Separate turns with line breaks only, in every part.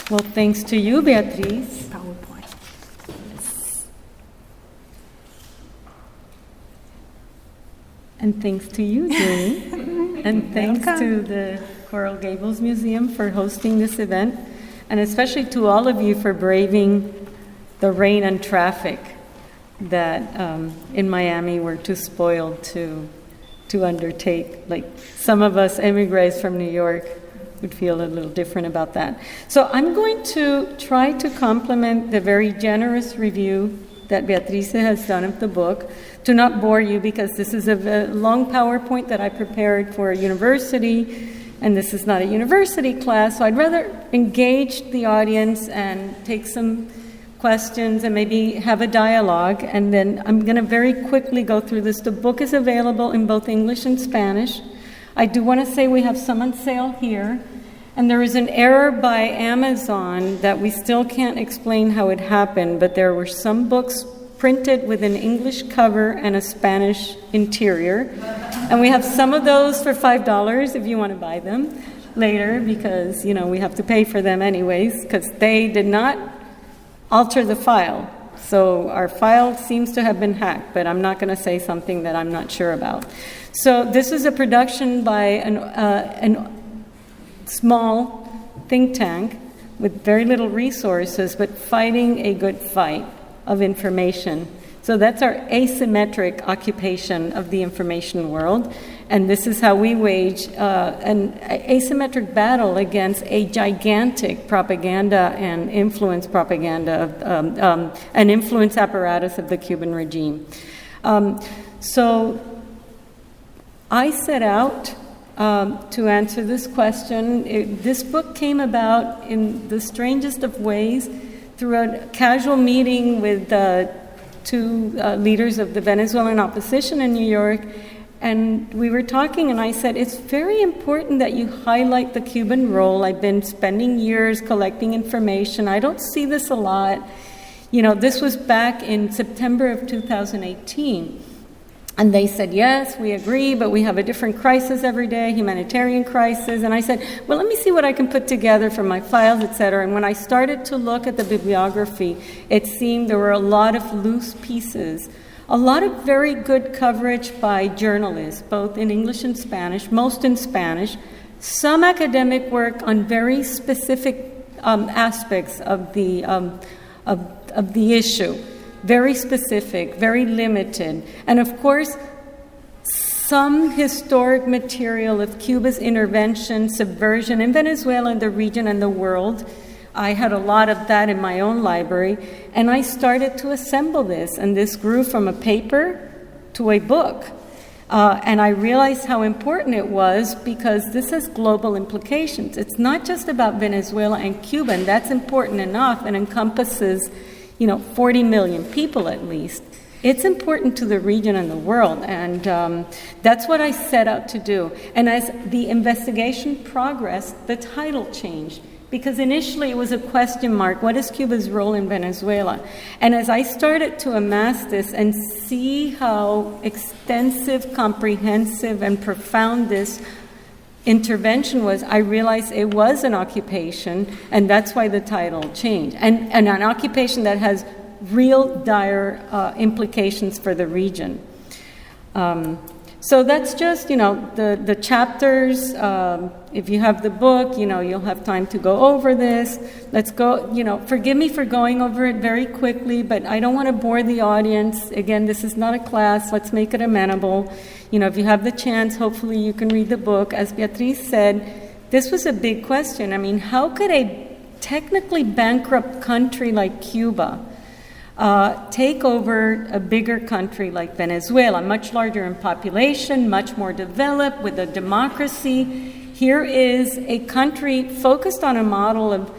Well, thanks to you, Beatriz.
PowerPoint.
And thanks to you, Julie. And thanks to the Coral Gables Museum for hosting this event. And especially to all of you for braving the rain and traffic that in Miami we're too spoiled to undertake. Like some of us emigres from New York would feel a little different about that. So I'm going to try to complement the very generous review that Beatriz has done of the book, to not bore you because this is a long PowerPoint that I prepared for a university, and this is not a university class, so I'd rather engage the audience and take some questions and maybe have a dialogue, and then I'm going to very quickly go through this. The book is available in both English and Spanish. I do want to say we have some on sale here, and there is an error by Amazon that we still can't explain how it happened, but there were some books printed with an English cover and a Spanish interior, and we have some of those for $5 if you want to buy them later, because we have to pay for them anyways, because they did not alter the file. So our file seems to have been hacked, but I'm not going to say something that I'm not sure about. So this is a production by an small think tank with very little resources, but fighting a good fight of information. So that's our asymmetric occupation of the information world. And this is how we wage an asymmetric battle against a gigantic propaganda and influence propaganda, an influence apparatus of the Cuban regime. So I set out to answer this question. This book came about in the strangest of ways through a casual meeting with two leaders of the Venezuelan opposition in New York. And we were talking, and I said, it's very important that you highlight the Cuban role. I've been spending years collecting information. I don't see this a lot. This was back in September of 2018. And they said, yes, we agree, but we have a different crisis every day, humanitarian crisis. And I said, well, let me see what I can put together from my files, et cetera. And when I started to look at the bibliography, it seemed there were a lot of loose pieces, a lot of very good coverage by journalists, both in English and Spanish, most in Spanish, some academic work on very specific aspects of the issue. Very specific, very limited. And of course, some historic material of Cuba's intervention, subversion in Venezuela, in the region, and the world. I had a lot of that in my own library, and I started to assemble this, and this grew from a paper to a book. And I realized how important it was because this has global implications. It's not just about Venezuela and Cuba, and that's important enough and encompasses 40 million people at least. It's important to the region and the world, and that's what I set out to do. And as the investigation progressed, the title changed, because initially it was a question mark, what is Cuba's role in Venezuela? And as I started to amass this and see how extensive, comprehensive, and profound this intervention was, I realized it was an occupation, and that's why the title changed. And an occupation that has real dire implications for the region. So that's just, the chapters. If you have the book, you'll have time to go over this. Let's go, forgive me for going over it very quickly, but I don't want to bore the audience. Again, this is not a class. Let's make it amenable. If you have the chance, hopefully you can read the book. As Beatriz said, this was a big question. I mean, how could a technically bankrupt country like Cuba take over a bigger country like Venezuela, much larger in population, much more developed, with a democracy? Here is a country focused on a model of,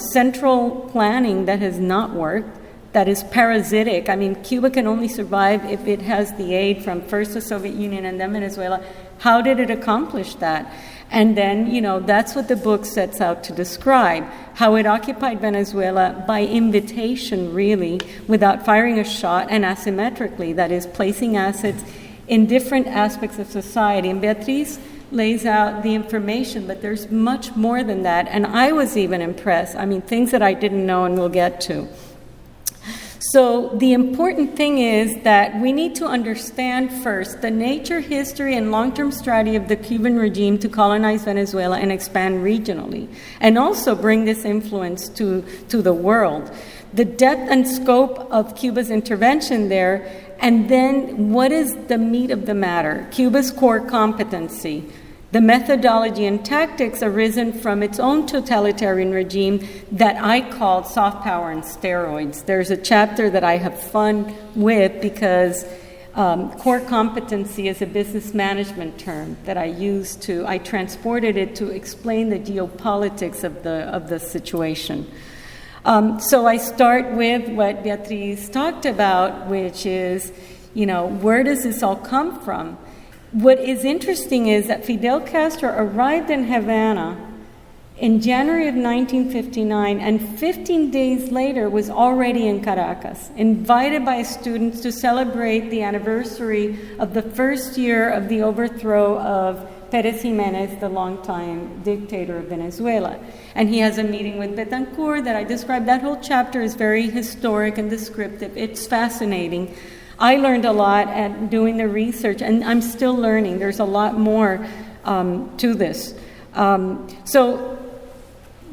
central planning that has not worked, that is parasitic. I mean, Cuba can only survive if it has the aid from first the Soviet Union and then Venezuela. How did it accomplish that? And then, that's what the book sets out to describe, how it occupied Venezuela by invitation, really, without firing a shot, and asymmetrically, that is, placing assets in different aspects of society. And Beatriz lays out the information, but there's much more than that. And I was even impressed. I mean, things that I didn't know and we'll get to. So the important thing is that we need to understand first the nature, history, and long-term strategy of the Cuban regime to colonize Venezuela and expand regionally, and also bring this influence to the world. The depth and scope of Cuba's intervention there, and then what is the meat of the matter? Cuba's core competency, the methodology and tactics arisen from its own totalitarian regime that I called soft power and steroids. There's a chapter that I have fun with because core competency is a business management term that I transported it to explain the geopolitics of the situation. So I start with what Beatriz talked about, which is, where does this all come from? What is interesting is that Fidel Castro arrived in Havana in January of 1959, and 15 days later was already in Caracas, invited by students to celebrate the anniversary of the first year of the overthrow of Pérez Jiménez, the longtime dictator of Venezuela. And he has a meeting with Betancourt that I described. That whole chapter is very historic and descriptive. It's fascinating. I learned a lot at doing the research, and I'm still learning. There's a lot more to this. So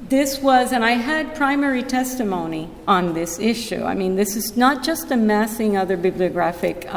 this was, and I had primary testimony on this issue. I mean, this is not just amassing other bibliographic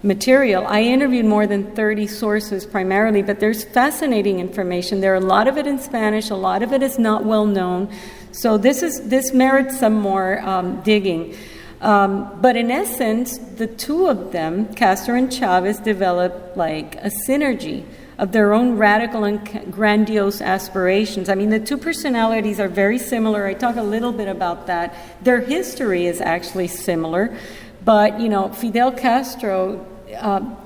material. I interviewed more than 30 sources primarily, but there's fascinating information. There are a lot of it in Spanish, a lot of it is not well known. So this merits some more digging. But in essence, the two of them, Castro and Chavez, developed like a synergy of their own radical and grandiose aspirations. I mean, the two personalities are very similar. I talk a little bit about that. Their history is actually similar. But, Fidel Castro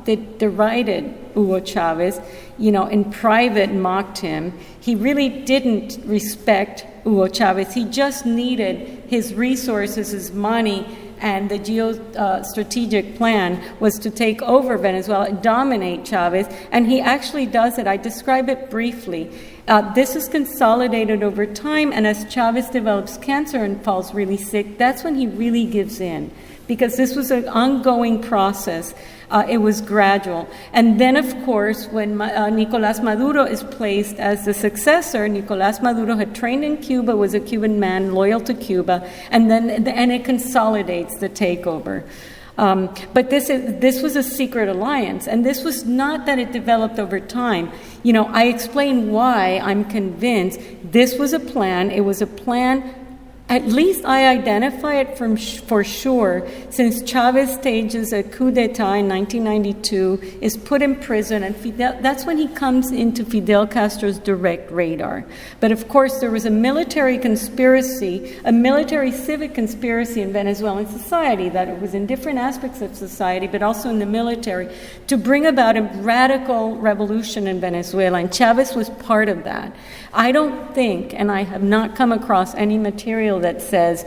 derided Hugo Chavez, in private mocked him. He really didn't respect Hugo Chavez. He just needed his resources, his money, and the geostrategic plan was to take over Venezuela, dominate Chavez, and he actually does it. I describe it briefly. This is consolidated over time, and as Chavez develops cancer and falls really sick, that's when he really gives in, because this was an ongoing process. It was gradual. And then, of course, when Nicolás Maduro is placed as the successor, Nicolás Maduro had trained in Cuba, was a Cuban man, loyal to Cuba, and it consolidates the takeover. But this was a secret alliance, and this was not that it developed over time. I explain why I'm convinced this was a plan. It was a plan. At least I identify it for sure, since Chavez stages a coup d'etat in 1992, is put in prison, and that's when he comes into Fidel Castro's direct radar. But of course, there was a military conspiracy, a military civic conspiracy in Venezuelan society, that it was in different aspects of society, but also in the military, to bring about a radical revolution in Venezuela, and Chavez was part of that. I don't think, and I have not come across any material that says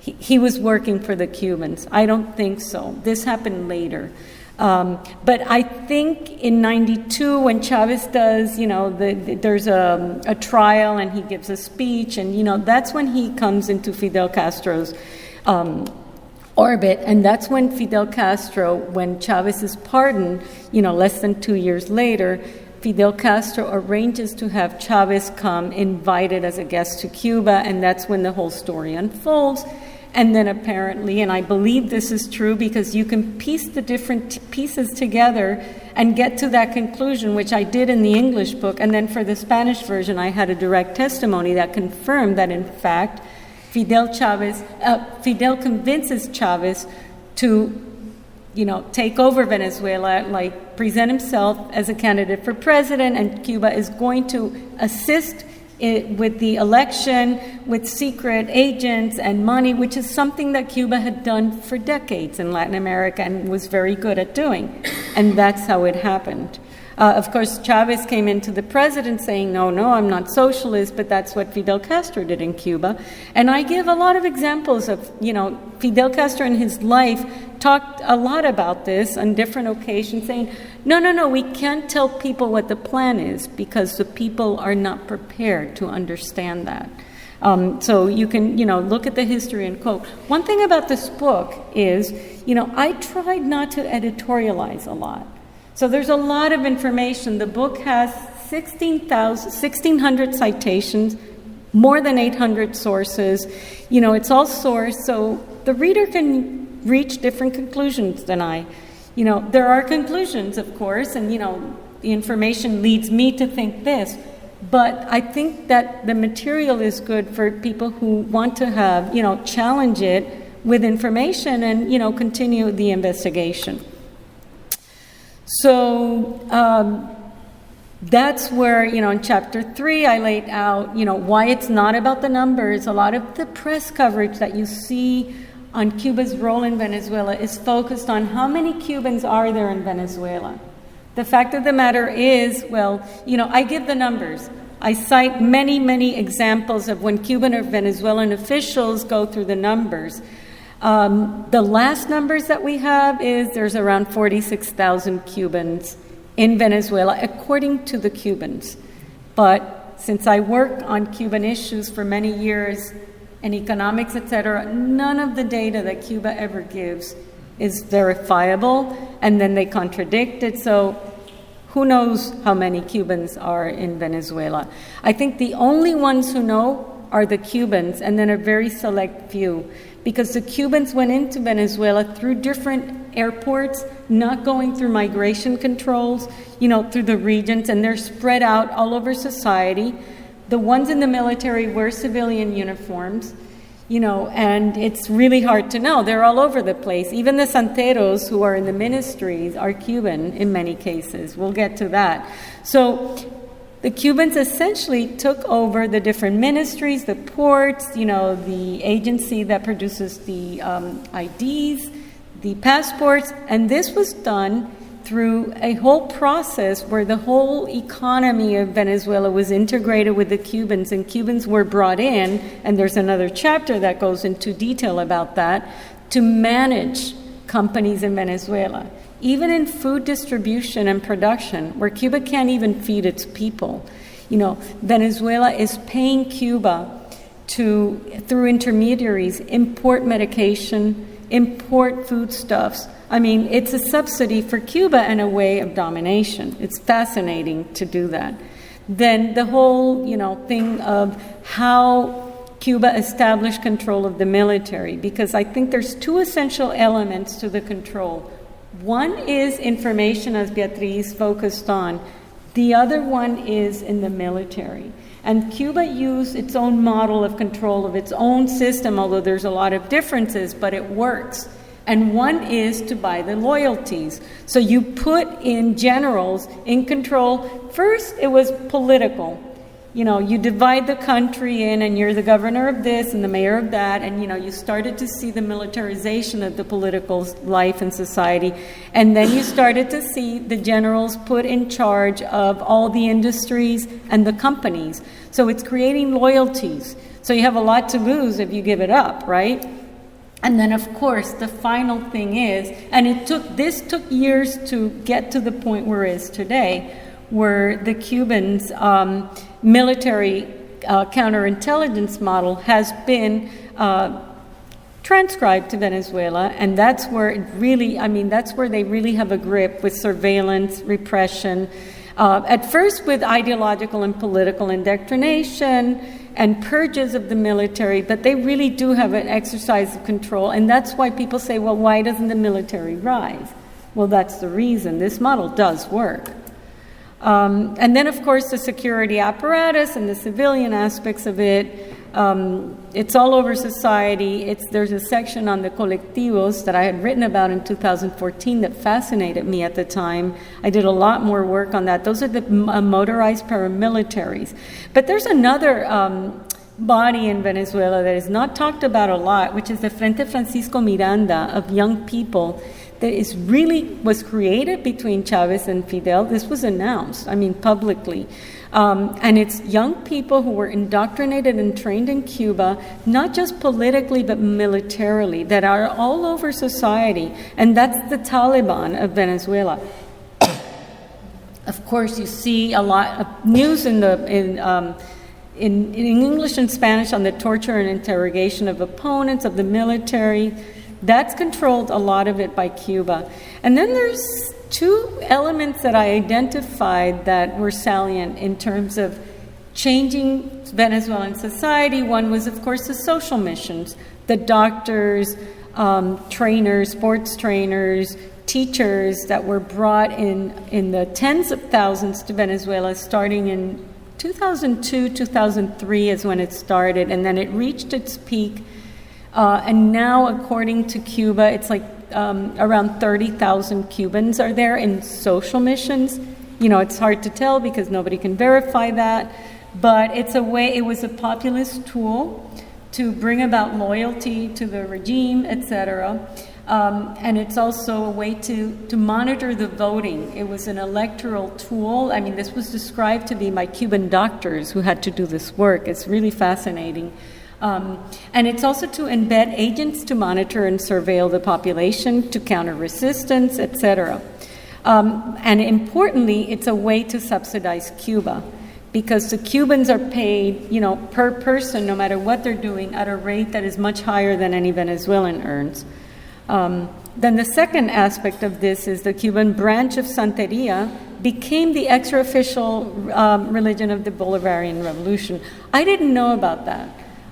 he was working for the Cubans. I don't think so. This happened later. But I think in 92, when Chavez does, there's a trial and he gives a speech, and, that's when he comes into Fidel Castro's orbit. And that's when Fidel Castro, when Chavez is pardoned, less than 2 years later, Fidel Castro arranges to have Chavez come invited as a guest to Cuba, and that's when the whole story unfolds. And then apparently, and I believe this is true because you can piece the different pieces together and get to that conclusion, which I did in the English book. And then for the Spanish version, I had a direct testimony that confirmed that, in fact, Fidel convinces Chavez to take over Venezuela, present himself as a candidate for president, and Cuba is going to assist with the election, with secret agents and money, which is something that Cuba had done for decades in Latin America and was very good at doing. And that's how it happened. Of course, Chavez came into the president saying, no, I'm not socialist, but that's what Fidel Castro did in Cuba. And I give a lot of examples of, Fidel Castro in his life talked a lot about this on different occasions, saying, No, we can't tell people what the plan is because the people are not prepared to understand that. So you can, look at the history and quote. One thing about this book is, I tried not to editorialize a lot. So there's a lot of information. The book has 1,600 citations, more than 800 sources. It's all sourced, so the reader can reach different conclusions than I. There are conclusions, of course, and, the information leads me to think this. But I think that the material is good for people who want to have, challenge it with information and, continue the investigation. So that's where, in chapter 3, I laid out, why it's not about the numbers. A lot of the press coverage that you see on Cuba's role in Venezuela is focused on how many Cubans are there in Venezuela. The fact of the matter is, I give the numbers. I cite many, many examples of when Cuban or Venezuelan officials go through the numbers. The last numbers that we have is there's around 46,000 Cubans in Venezuela, according to the Cubans. But since I worked on Cuban issues for many years, and economics, etc., none of the data that Cuba ever gives is verifiable, and then they contradict it. So who knows how many Cubans are in Venezuela? I think the only ones who know are the Cubans, and then a very select few, because the Cubans went into Venezuela through different airports, not going through migration controls, through the regions, and they're spread out all over society. The ones in the military wear civilian uniforms, and it's really hard to know. They're all over the place. Even the santeros who are in the ministries are Cuban in many cases. We'll get to that. So the Cubans essentially took over the different ministries, the ports, the agency that produces the IDs, the passports, and this was done through a whole process where the whole economy of Venezuela was integrated with the Cubans, and Cubans were brought in, and there's another chapter that goes into detail about that, to manage companies in Venezuela. Even in food distribution and production, where Cuba can't even feed its people. Venezuela is paying Cuba to, through intermediaries, import medication, import foodstuffs. I mean, it's a subsidy for Cuba and a way of domination. It's fascinating to do that. Then the whole, thing of how Cuba established control of the military, because I think there's two essential elements to the control. One is information, as Beatriz focused on. The other one is in the military. And Cuba used its own model of control of its own system, although there's a lot of differences, but it works. And one is to buy the loyalties. So you put in generals in control. First, it was political. You divide the country in, and you're the governor of this and the mayor of that, and you started to see the militarization of the political life and society. And then you started to see the generals put in charge of all the industries and the companies. So it's creating loyalties. So you have a lot to lose if you give it up, right? And then, of course, the final thing is, and this took years to get to the point where it is today, where the Cubans' military counterintelligence model has been transcribed to Venezuela, and that's where that's where they really have a grip with surveillance, repression, at first with ideological and political indoctrination and purges of the military, but they really do have an exercise of control, and that's why people say, well, why doesn't the military rise? Well, that's the reason. This model does work. And then, of course, the security apparatus and the civilian aspects of it. It's all over society. There's a section on the colectivos that I had written about in 2014 that fascinated me at the time. I did a lot more work on that. Those are the motorized paramilitaries. But there's another body in Venezuela that is not talked about a lot, which is the Frente Francisco Miranda of young people that was created between Chavez and Fidel. This was announced, publicly. And it's young people who were indoctrinated and trained in Cuba, not just politically, but militarily, that are all over society. And that's the Taliban of Venezuela. Of course, you see a lot of news in English and Spanish on the torture and interrogation of opponents, of the military. That's controlled, a lot of it, by Cuba. And then there's two elements that I identified that were salient in terms of changing Venezuelan society. One was, of course, the social missions, the doctors, trainers, sports trainers, teachers that were brought in the tens of thousands to Venezuela starting in 2002, 2003 is when it started, and then it reached its peak. And now, according to Cuba, it's like around 30,000 Cubans are there in social missions. You know, it's hard to tell because nobody can verify that, but it's a way, it was a populist tool to bring about loyalty to the regime, etc. And it's also a way to monitor the voting. It was an electoral tool. I mean, this was described to be by Cuban doctors who had to do this work. It's really fascinating. And it's also to embed agents to monitor and surveil the population, to counter resistance, etc. And importantly, it's a way to subsidize Cuba, because the Cubans are paid, you know, per person, no matter what they're doing, at a rate that is much higher than any Venezuelan earns. Then the second aspect of this is the Cuban branch of Santeria became the extra-official religion of the Bolivarian Revolution. I didn't know about that.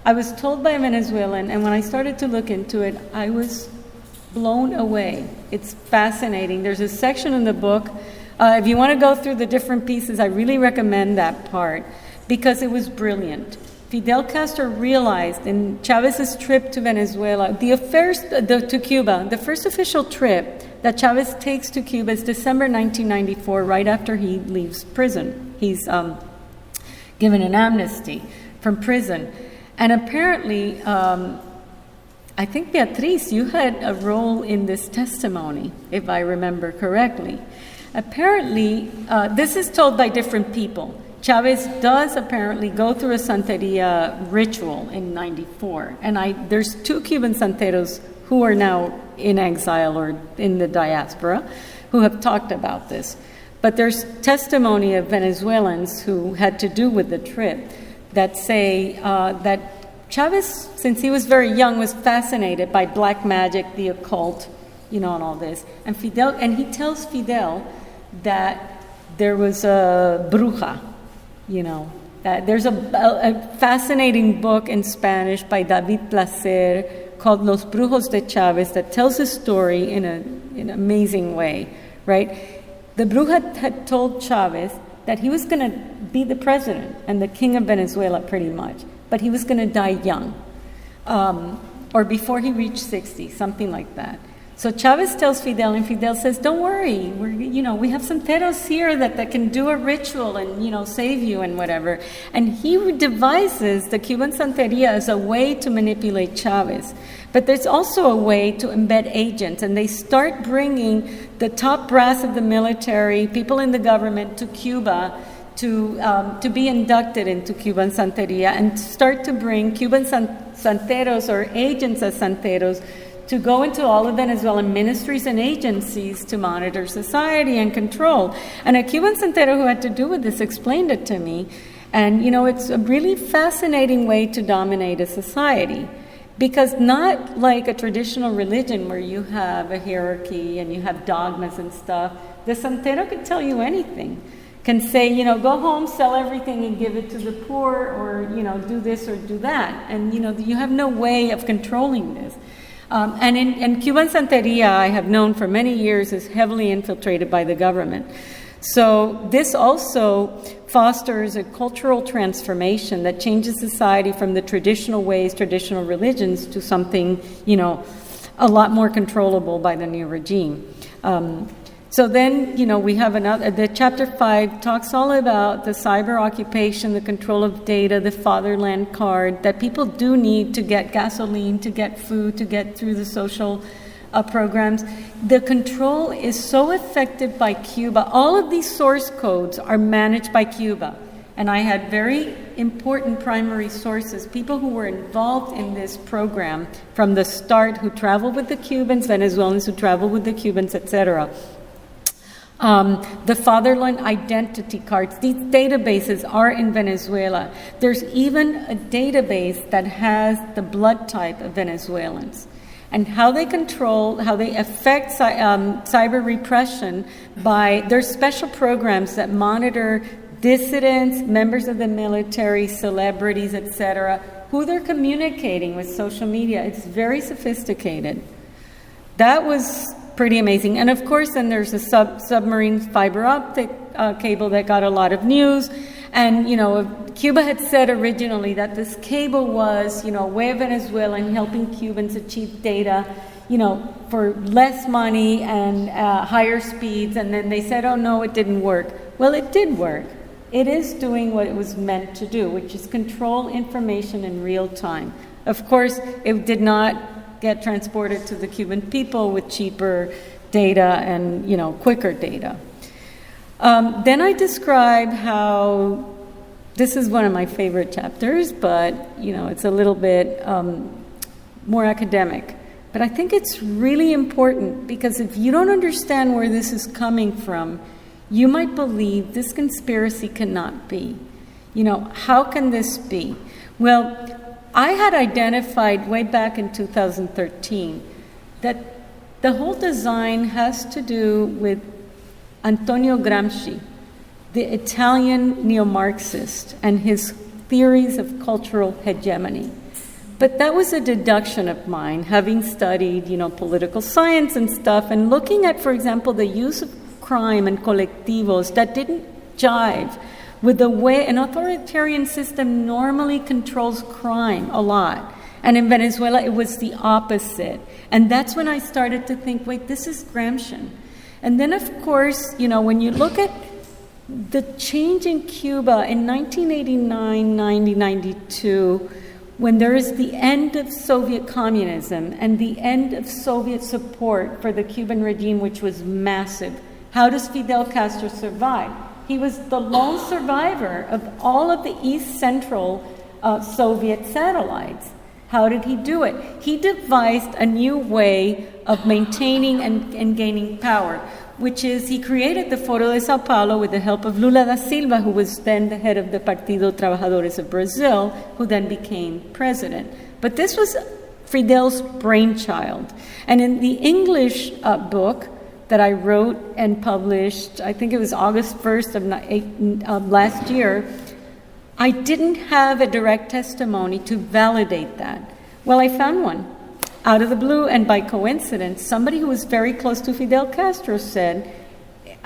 I was told by a Venezuelan, and when I started to look into it, I was blown away. It's fascinating. There's a section in the book. If you want to go through the different pieces, I really recommend that part because it was brilliant. Fidel Castro realized in Chavez's trip to Venezuela, to Cuba, the first official trip that Chavez takes to Cuba is December 1994, right after he leaves prison. He's given an amnesty from prison. And apparently, I think, Beatriz, you had a role in this testimony, if I remember correctly. Apparently, this is told by different people. Chavez does apparently go through a Santeria ritual in 94. And there's two Cuban Santeros who are now in exile or in the diaspora who have talked about this. But there's testimony of Venezuelans who had to do with the trip that say that Chavez, since he was very young, was fascinated by black magic, the occult, you know, and all this. And he tells Fidel that there was a bruja, you know. That there's a fascinating book in Spanish by David Placer called Los Brujos de Chavez that tells his story in an amazing way, right? The bruja had told Chavez that he was going to be the president and the king of Venezuela pretty much, but he was going to die young, or before he reached 60, something like that. So Chavez tells Fidel, and Fidel says, don't worry, we have Santeros here that can do a ritual and, you know, save you and whatever. And he devises the Cuban Santeria as a way to manipulate Chavez. But there's also a way to embed agents, and they start bringing the top brass of the military, people in the government, to Cuba to be inducted into Cuban Santeria and start to bring Cuban Santeros or agents as Santeros to go into all of Venezuelan ministries and agencies to monitor society and control. And a Cuban Santero who had to do with this explained it to me. And, you know, it's a really fascinating way to dominate a society. Because not like a traditional religion where you have a hierarchy and you have dogmas and stuff, the Santero can tell you anything. Can say, you know, go home, sell everything and give it to the poor, or, you know, do this or do that. And, you know, you have no way of controlling this. And in Cuban Santeria, I have known for many years, is heavily infiltrated by the government. So this also fosters a cultural transformation that changes society from the traditional ways, traditional religions, to something, you know, a lot more controllable by the new regime. So then, you know, we have the chapter 5 talks all about the cyber occupation, the control of data, the fatherland card, that people do need to get gasoline, to get food, to get through the social programs. The control is so effective by Cuba. All of these source codes are managed by Cuba. And I had very important primary sources, people who were involved in this program from the start, who traveled with the Cubans, Venezuelans who traveled with the Cubans, etc. The fatherland identity cards, these databases are in Venezuela. There's even a database that has the blood type of Venezuelans and how they control, how they affect cyber repression by, there's special programs that monitor dissidents, members of the military, celebrities, etc., who they're communicating with social media. It's very sophisticated. That was pretty amazing. And of course, then there's a submarine fiber optic cable that got a lot of news. And, you know, Cuba had said originally that this cable was, you know, a way of Venezuela in helping Cubans achieve data, you know, for less money and higher speeds. And then they said, oh, no, it didn't work. Well, it did work. It is doing what it was meant to do, which is control information in real time. Of course, it did not get transported to the Cuban people with cheaper data and, you know, quicker data. Then I describe how, this is one of my favorite chapters, but, you know, it's a little bit more academic. But I think it's really important because if you don't understand where this is coming from, you might believe this conspiracy cannot be. You know, how can this be? Well, I had identified way back in 2013 that the whole design has to do with Antonio Gramsci, the Italian neo-Marxist, and his theories of cultural hegemony. But that was a deduction of mine, having studied, you know, political science and stuff, and looking at, for example, the use of crime and colectivos that didn't jive with the way an authoritarian system normally controls crime a lot. And in Venezuela, it was the opposite. And that's when I started to think, wait, this is Gramscian. And then, of course, you know, when you look at the change in Cuba in 1989, 90, 92, when there is the end of Soviet communism and the end of Soviet support for the Cuban regime, which was massive, how does Fidel Castro survive? He was the lone survivor of all of the East Central Soviet satellites. How did he do it? He devised a new way of maintaining and gaining power, which is he created the Foro de Sao Paulo with the help of Lula da Silva, who was then the head of the Partido Trabajadores of Brazil, who then became president. But this was Fidel's brainchild. And in the English book that I wrote and published, I think it was August 1st of last year, I didn't have a direct testimony to validate that. Well, I found one. Out of the blue, and by coincidence, somebody who was very close to Fidel Castro said,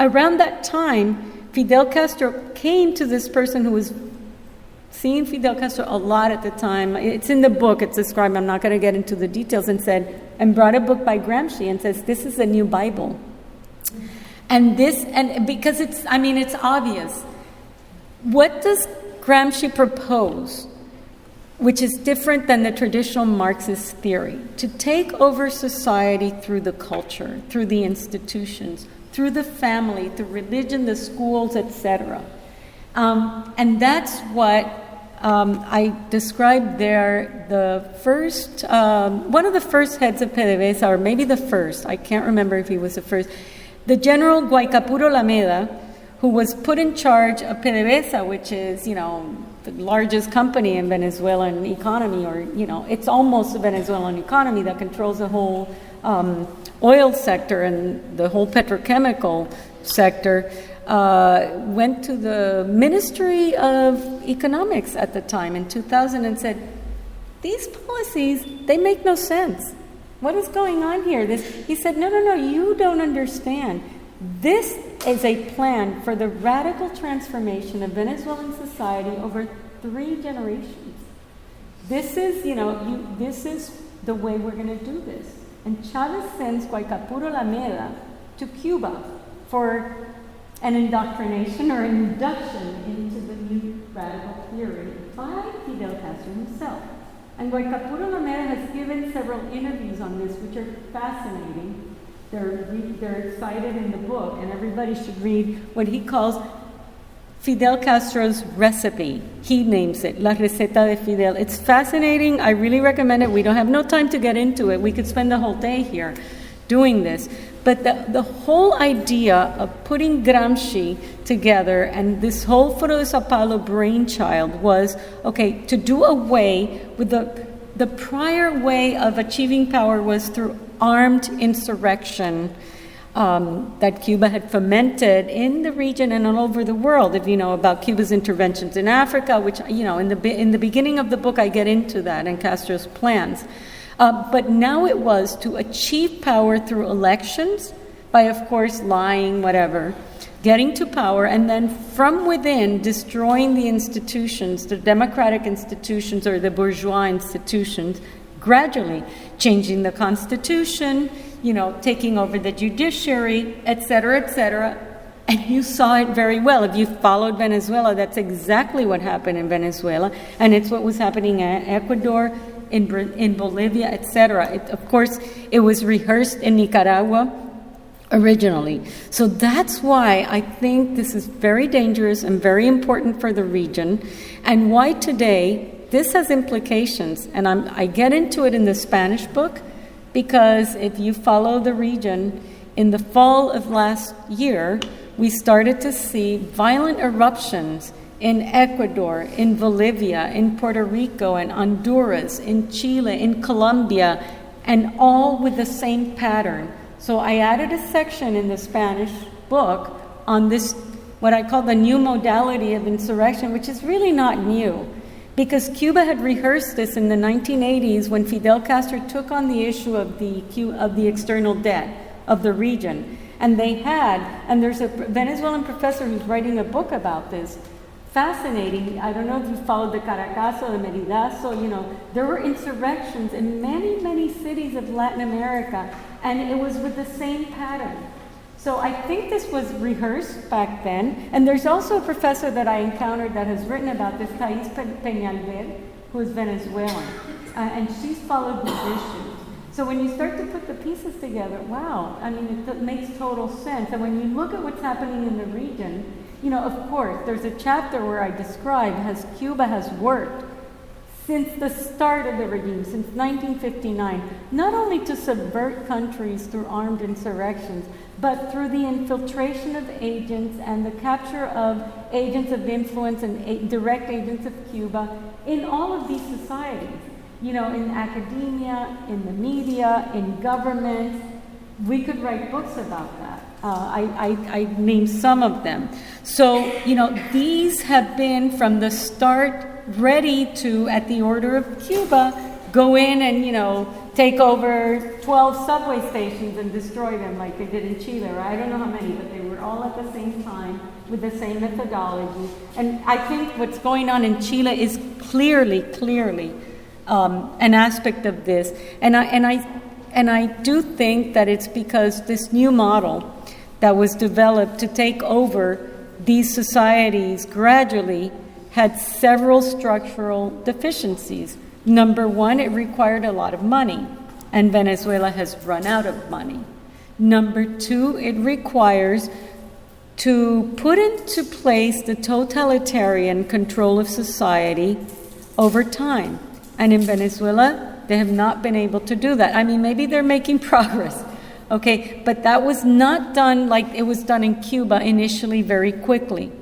around that time, Fidel Castro came to this person who was seeing Fidel Castro a lot at the time. It's in the book, it's described, I'm not going to get into the details, and brought a book by Gramsci and says, this is the new Bible. And because it's obvious. What does Gramsci propose, which is different than the traditional Marxist theory? To take over society through the culture, through the institutions, through the family, through religion, the schools, etc. And that's what I described there. The first, one of the first heads of PDVSA, or maybe the first, I can't remember if he was the first, the General Guaycapuro Lameda, who was put in charge of PDVSA, which is, you know, the largest company in Venezuelan economy, or, you know, it's almost a Venezuelan economy that controls the whole oil sector and the whole petrochemical sector, went to the Ministry of Economics at the time in 2000 and said, these policies, they make no sense. What is going on here? He said, no, you don't understand. This is a plan for the radical transformation of Venezuelan society over 3 generations. This is, this is the way we're going to do this. And Chavez sends Guaycapuro Lameda to Cuba for an indoctrination or an induction into the new radical theory by Fidel Castro himself. And Guaycapuro Lameda has given several interviews on this, which are fascinating. They're cited in the book, and everybody should read what he calls Fidel Castro's recipe. He names it, La Receta de Fidel. It's fascinating. I really recommend it. We don't have no time to get into it. We could spend the whole day here doing this. But the whole idea of putting Gramsci together and this whole Foro de Sao Paulo brainchild was, okay, to do away with the prior way of achieving power was through armed insurrection that Cuba had fomented in the region and all over the world. If you know about Cuba's interventions in Africa, which, you know, in the beginning of the book I get into that and Castro's plans. But now it was to achieve power through elections by, of course, lying, whatever, getting to power, and then from within destroying the institutions, the democratic institutions or the bourgeois institutions, gradually changing the constitution, you know, taking over the judiciary, et cetera, and you saw it very well. If you followed Venezuela, that's exactly what happened in Venezuela, and it's what was happening in Ecuador, in Bolivia, et cetera. Of course, it was rehearsed in Nicaragua originally. So that's why I think this is very dangerous and very important for the region, and why today this has implications. And I get into it in the Spanish book, because if you follow the region, in the fall of last year, we started to see violent eruptions in Ecuador, in Bolivia, in Puerto Rico, in Honduras, in Chile, in Colombia, and all with the same pattern. So I added a section in the Spanish book on this, what I call the new modality of insurrection, which is really not new, because Cuba had rehearsed this in the 1980s when Fidel Castro took on the issue of the external debt of the region. And and there's a Venezuelan professor who's writing a book about this. Fascinating. I don't know if you followed the Caracazo, the Meridazo, you know, there were insurrections in many, many cities of Latin America, and it was with the same pattern. So I think this was rehearsed back then. And there's also a professor that I encountered that has written about this, Thais Peñalver, who is Venezuelan, and she's followed these issues. So when you start to put the pieces together, wow, I mean, it makes total sense. And when you look at what's happening in the region, you know, of course, there's a chapter where I describe how Cuba has worked since the start of the regime, since 1959, not only to subvert countries through armed insurrections, but through the infiltration of agents and the capture of agents of influence and direct agents of Cuba in all of these societies. You know, in academia, in the media, in government. We could write books about that. I named some of them. So, you know, these have been from the start ready to, at the order of Cuba, go in and, you know, take over 12 subway stations and destroy them like they did in Chile. Or I don't know how many, but they were all at the same time with the same methodology. And I think what's going on in Chile is clearly an aspect of this. And I do think that it's because this new model that was developed to take over these societies gradually had several structural deficiencies. Number one, it required a lot of money, and Venezuela has run out of money. Number two, it requires to put into place the totalitarian control of society over time. And in Venezuela, they have not been able to do that. I mean, maybe they're making progress, okay? But that was not done like it was done in Cuba initially very quickly.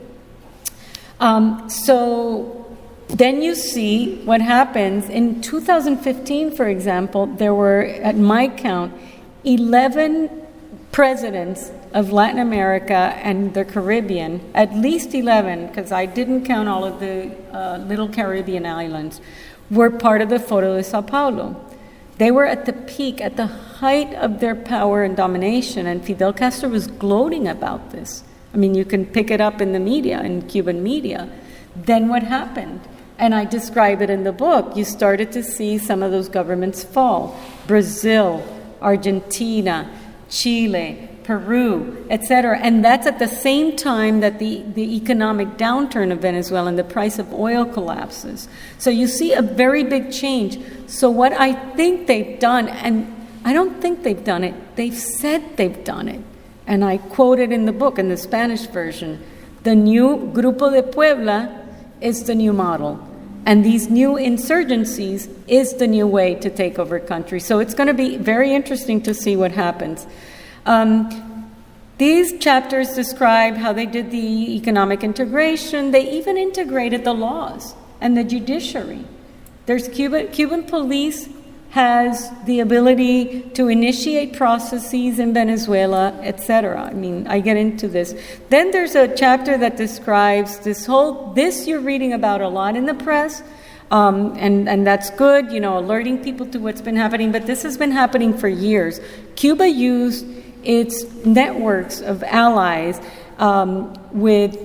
So then you see what happens. In 2015, for example, there were, at my count, 11 presidents of Latin America and the Caribbean, at least 11, because I didn't count all of the little Caribbean islands, were part of the Foro de Sao Paulo. They were at the peak, at the height of their power and domination, and Fidel Castro was gloating about this. I mean, you can pick it up in the media, in Cuban media. Then what happened? And I describe it in the book. You started to see some of those governments fall. Brazil, Argentina, Chile, Peru, etc. And that's at the same time that the economic downturn of Venezuela and the price of oil collapses. So you see a very big change. So what I think they've done, and I don't think they've done it, they've said they've done it. And I quote it in the book, in the Spanish version. The new Grupo de Puebla is the new model. And these new insurgencies is the new way to take over countries. So it's going to be very interesting to see what happens. These chapters describe how they did the economic integration. They even integrated the laws and the judiciary. There's Cuban police has the ability to initiate processes in Venezuela, etc. I mean, I get into this. Then there's a chapter that describes this you're reading about a lot in the press, and that's good, alerting people to what's been happening, but this has been happening for years. Cuba used its networks of allies with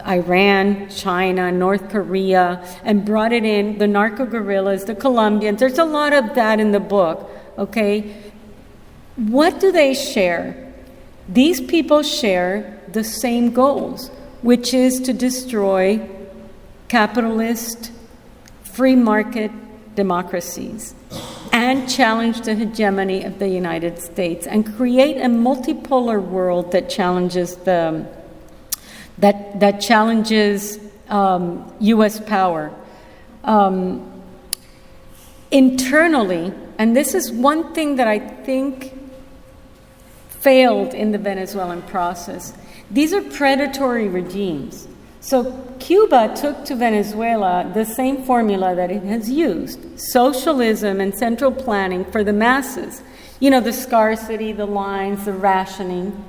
Iran, China, North Korea, and brought it in, the narco-guerrillas, the Colombians. There's a lot of that in the book, okay? What do they share? These people share the same goals, which is to destroy capitalist, free market democracies and challenge the hegemony of the United States and create a multipolar world that challenges U.S. power. Internally, and this is one thing that I think failed in the Venezuelan process, these are predatory regimes. So Cuba took to Venezuela the same formula that it has used, socialism and central planning for the masses. The scarcity, the lines, the rationing,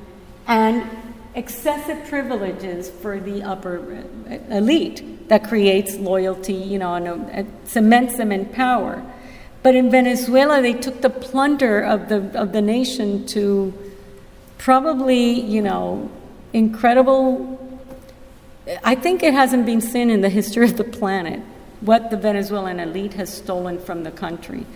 and excessive privileges for the upper elite that creates loyalty, and cements them in power. But in Venezuela, they took the plunder of the nation to probably, incredible. I think it hasn't been seen in the history of the planet what the Venezuelan elite has stolen from the country,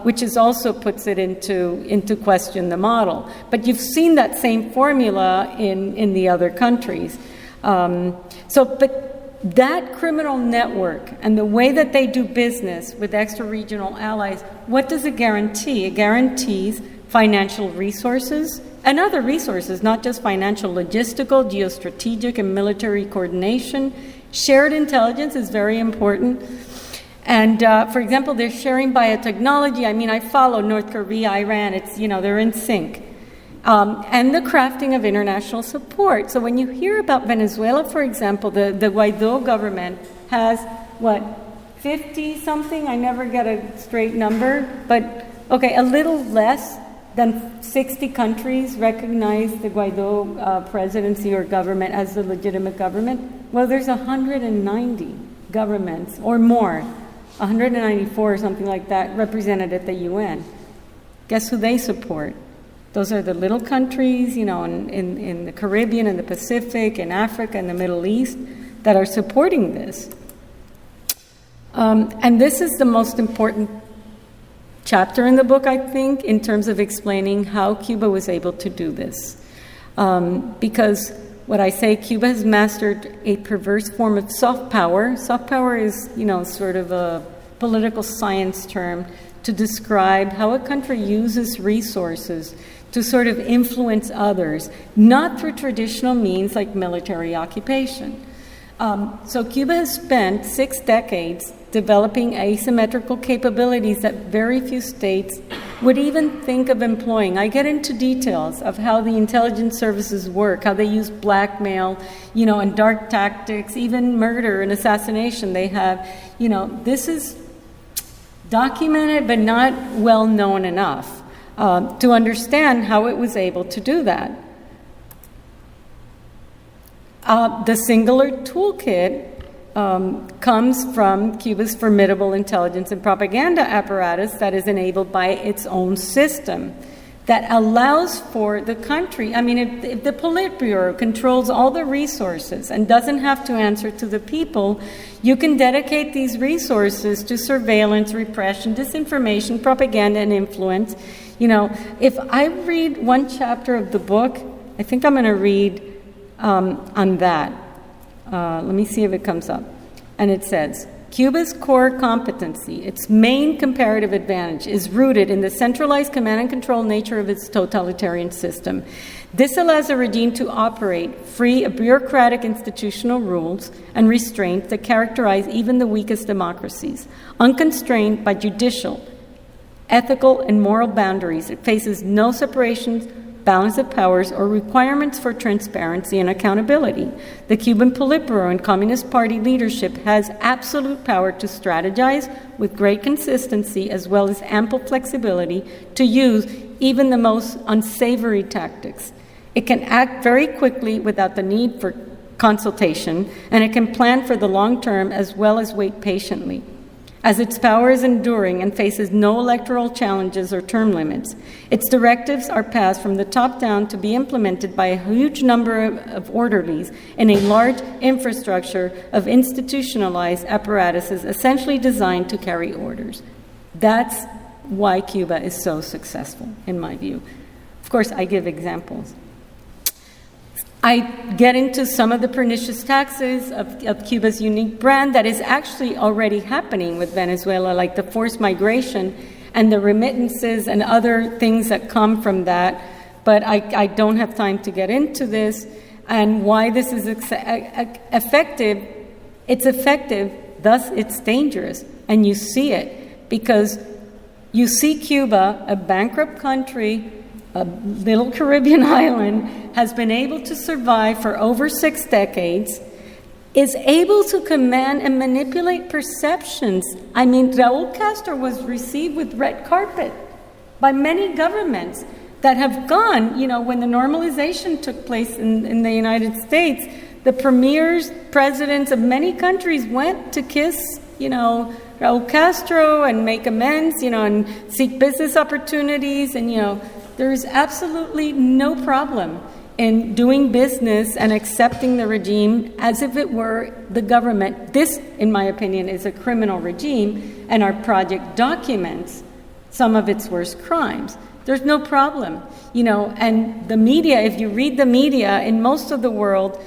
which is also puts it into question the model. But you've seen that same formula in the other countries. But that criminal network and the way that they do business with extra-regional allies, what does it guarantee? It guarantees financial resources and other resources, not just financial, logistical, geostrategic, and military coordination. Shared intelligence is very important. And, for example, they're sharing biotechnology. I mean, I follow North Korea, Iran. It's, they're in sync. And the crafting of international support. So when you hear about Venezuela, for example, the Guaidó government has, 50-something? I never get a straight number. But, okay, a little less than 60 countries recognize the Guaidó presidency or government as the legitimate government. Well, there's 190 governments or more, 194 or something like that, represented at the UN. Guess who they support? Those are the little countries, in the Caribbean and the Pacific and Africa and the Middle East that are supporting this. And this is the most important chapter in the book, I think, in terms of explaining how Cuba was able to do this. Because what I say, Cuba has mastered a perverse form of soft power. Soft power is, sort of a political science term to describe how a country uses resources to sort of influence others, not through traditional means like military occupation. So Cuba has spent 6 decades developing asymmetrical capabilities that very few states would even think of employing. I get into details of how the intelligence services work, how they use blackmail, and dark tactics, even murder and assassination. They have, this is documented but not well known enough to understand how it was able to do that. The singular toolkit comes from Cuba's formidable intelligence and propaganda apparatus that is enabled by its own system that allows for the country. I mean, if the Politburo controls all the resources and doesn't have to answer to the people, you can dedicate these resources to surveillance, repression, disinformation, propaganda, and influence. If I read one chapter of the book, I think I'm going to read on that. Let me see if it comes up. And it says, Cuba's core competency, its main comparative advantage, is rooted in the centralized command and control nature of its totalitarian system. This allows the regime to operate free of bureaucratic institutional rules and restraints that characterize even the weakest democracies, unconstrained by judicial ethical, and moral boundaries. It faces no separations, balance of powers, or requirements for transparency and accountability. The Cuban Politburo and Communist Party leadership has absolute power to strategize with great consistency as well as ample flexibility to use even the most unsavory tactics. It can act very quickly without the need for consultation, and it can plan for the long term as well as wait patiently. As its power is enduring and faces no electoral challenges or term limits, its directives are passed from the top down to be implemented by a huge number of orderlies in a large infrastructure of institutionalized apparatuses essentially designed to carry orders. That's why Cuba is so successful, in my view. Of course, I give examples. I get into some of the pernicious taxes of Cuba's unique brand that is actually already happening with Venezuela, like the forced migration and the remittances and other things that come from that. But I don't have time to get into this and why this is effective. It's effective, thus it's dangerous. And you see it because you see Cuba, a bankrupt country, a little Caribbean island, has been able to survive for over 6 decades, is able to command and manipulate perceptions. I mean, Raúl Castro was received with red carpet by many governments that have gone, when the normalization took place in the United States, the premiers, presidents of many countries went to kiss, Raúl Castro and make amends, and seek business opportunities, and, there's absolutely no problem in doing business and accepting the regime as if it were the government. This, in my opinion, is a criminal regime, and our project documents some of its worst crimes. There's no problem, and the media, if you read the media in most of the world,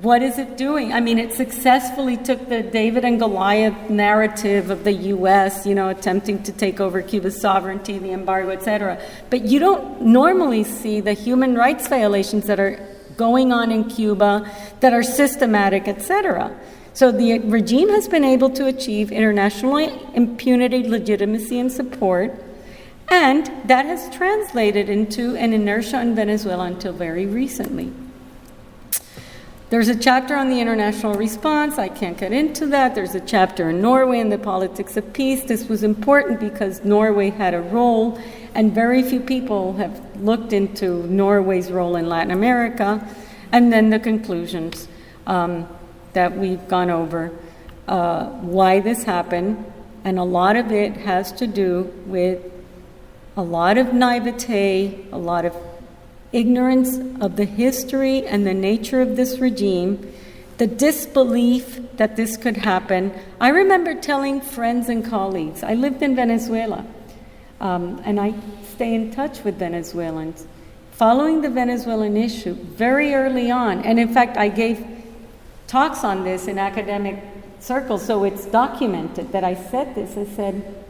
what is it doing? I mean, it successfully took the David and Goliath narrative of the U.S., attempting to take over Cuba's sovereignty, the embargo, etc. But you don't normally see the human rights violations that are going on in Cuba, that are systematic, etc. So the regime has been able to achieve international impunity, legitimacy, and support, and that has translated into an inertia in Venezuela until very recently. There's a chapter on the international response. I can't get into that. There's a chapter in Norway in the politics of peace. This was important because Norway had a role, and very few people have looked into Norway's role in Latin America. And then the conclusions that we've gone over, why this happened, and a lot of it has to do with a lot of naivete, a lot of ignorance of the history and the nature of this regime, the disbelief that this could happen. I remember telling friends and colleagues, I lived in Venezuela, and I stay in touch with Venezuelans, following the Venezuelan issue very early on. And in fact, I gave talks on this in academic circles, so it's documented that I said this. I said,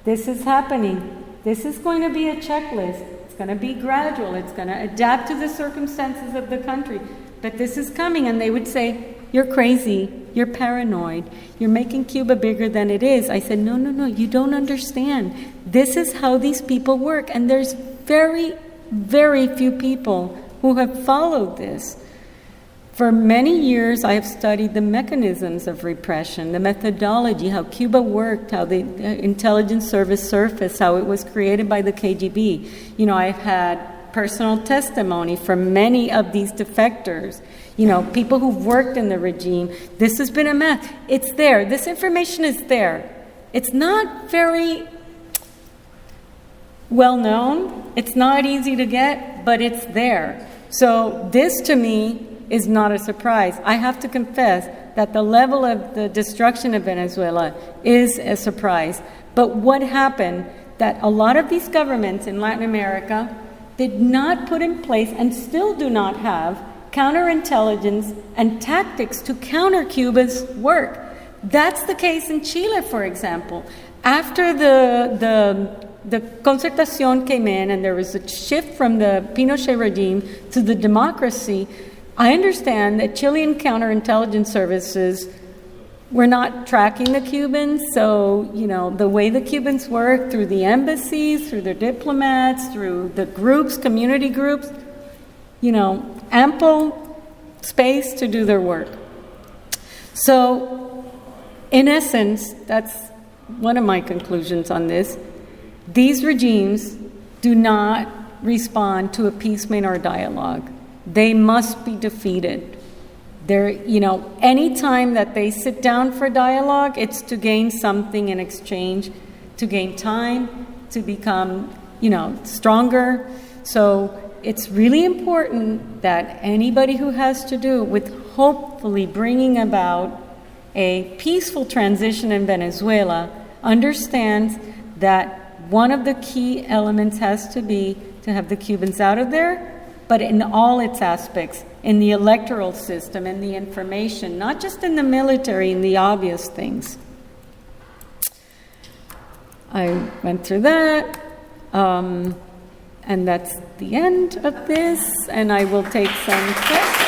this is happening. This is going to be a checklist. It's going to be gradual. It's going to adapt to the circumstances of the country. But this is coming. And they would say, you're crazy. You're paranoid. You're making Cuba bigger than it is. I said, no, you don't understand. This is how these people work. And there's very, very few people who have followed this. For many years, I have studied the mechanisms of repression, the methodology, how Cuba worked, how the intelligence service surfaced, how it was created by the KGB. I've had personal testimony from many of these defectors, people who've worked in the regime. This has been a mess. It's there. This information is there. It's not very well known. It's not easy to get, but it's there. So this, to me, is not a surprise. I have to confess that the level of the destruction of Venezuela is a surprise. But what happened, that a lot of these governments in Latin America did not put in place and still do not have counterintelligence and tactics to counter Cuba's work. That's the case in Chile, for example. After the Concertación came in and there was a shift from the Pinochet regime to the democracy, I understand that Chilean counterintelligence services we're not tracking the Cubans, so, you know, the way the Cubans work through the embassies, through their diplomats, through the groups, community groups, you know, ample space to do their work. So, in essence, that's one of my conclusions on this. These regimes do not respond to appeasement or dialogue. They must be defeated. They're, you know, any time that they sit down for dialogue, it's to gain something in exchange, to gain time, to become, you know, stronger. So it's really important that anybody who has to do with hopefully bringing about a peaceful transition in Venezuela understands that one of the key elements has to be to have the Cubans out of there, but in all its aspects, in the electoral system, in the information, not just in the military, in the obvious things. I went through that, and that's the end of this, and I will take some questions.